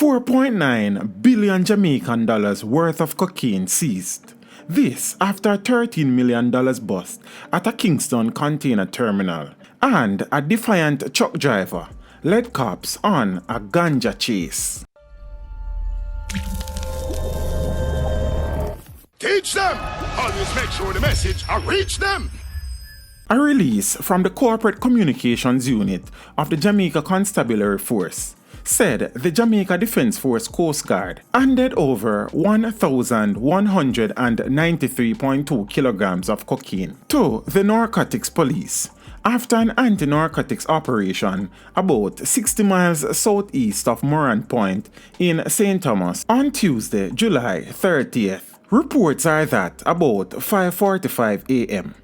$4.9 billion Jamaican dollars worth of cocaine seized. This after a $13 million bust at a Kingston container terminal. And a Defiant truck driver led cops on a Ganja chase. Teach them! Always make sure the message reach them! A release from the Corporate Communications Unit of the Jamaica Constabulary Force said the Jamaica Defence Force Coast Guard handed over 1,193.2 kilograms of cocaine to the Narcotics Police after an anti-narcotics operation about 60 miles southeast of Moran Point in St. Thomas on Tuesday, July 30th. Reports are that about 5:45 a.m.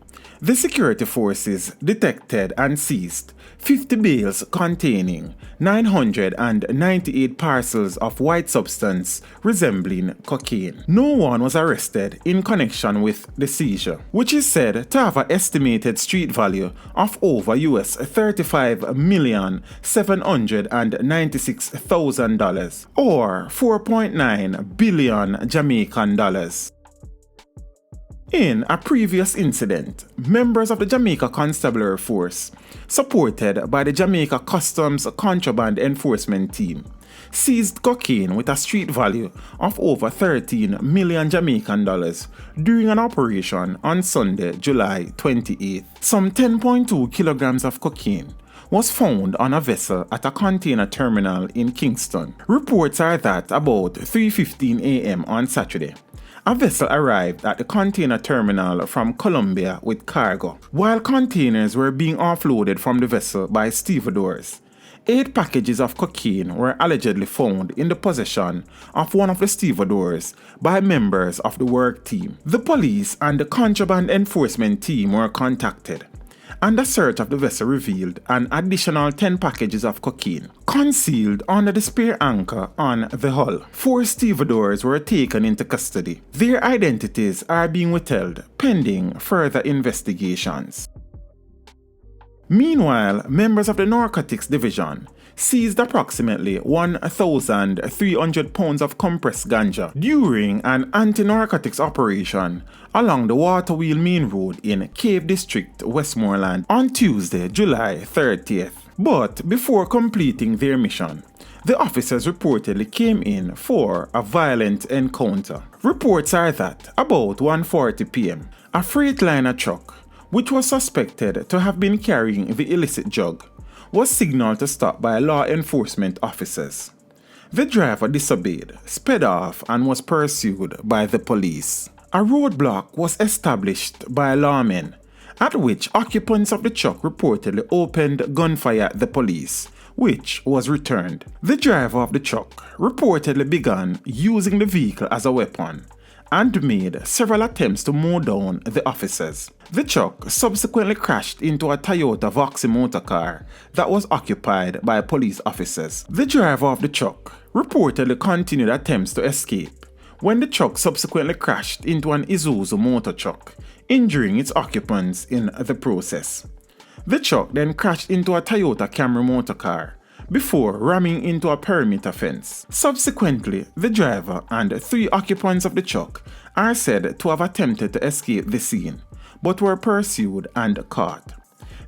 the security forces detected and seized 50 bales containing 998 parcels of white substance resembling cocaine. No one was arrested in connection with the seizure, which is said to have an estimated street value of over $35,796,000 or 4.9 billion Jamaican dollars. In a previous incident, members of the Jamaica Constabulary Force, supported by the Jamaica Customs Contraband Enforcement Team, seized cocaine with a street value of over 13 million Jamaican dollars during an operation on Sunday, July 28th. Some 10.2 kilograms of cocaine was found on a vessel at a container terminal in Kingston. Reports are that about 3:15 a.m. on Saturday, a vessel arrived at the container terminal from Colombia with cargo. While containers were being offloaded from the vessel by stevedores, 8 packages of cocaine were allegedly found in the possession of one of the stevedores by members of the work team. The police and the contraband enforcement team were contacted, and a search of the vessel revealed an additional 10 packages of cocaine concealed under the spare anchor on the hull. 4 stevedores were taken into custody. Their identities are being withheld pending further investigations. Meanwhile, members of the Narcotics Division seized approximately 1,300 pounds of compressed ganja during an anti-narcotics operation along the Waterwheel Main Road in Cave District, Westmoreland on Tuesday, July 30th. But before completing their mission, the officers reportedly came in for a violent encounter. Reports are that about 1:40 p.m., a Freightliner truck, which was suspected to have been carrying the illicit drug, was signaled to stop by law enforcement officers. The driver disobeyed, sped off, and was pursued by the police. A roadblock was established by lawmen, at which occupants of the truck reportedly opened gunfire at the police, which was returned. The driver of the truck reportedly began using the vehicle as a weapon and made several attempts to mow down the officers. The truck subsequently crashed into a Toyota Vauxhall motor car that was occupied by police officers. The driver of the truck reportedly continued attempts to escape when the truck subsequently crashed into an Isuzu motor truck, injuring its occupants in the process. The truck then crashed into a Toyota Camry motor car before ramming into a perimeter fence. Subsequently, the driver and 3 occupants of the truck are said to have attempted to escape the scene, but were pursued and caught.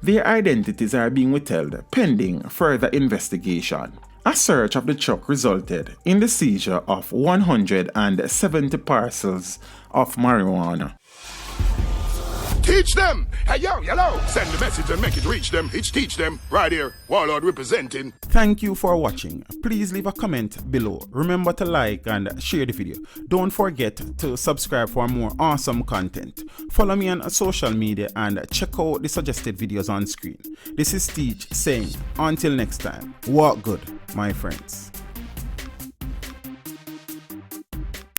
Their identities are being withheld pending further investigation. A search of the truck resulted in the seizure of 170 parcels of marijuana. Teach them! Hey, yo, hello! Send the message and make it reach them. It's teach them. Right here, Warlord representing. Thank you for watching. Please leave a comment below. Remember to like and share the video. Don't forget to subscribe for more awesome content. Follow me on social media and check out the suggested videos on screen. This is Teach saying, until next time, walk good, my friends.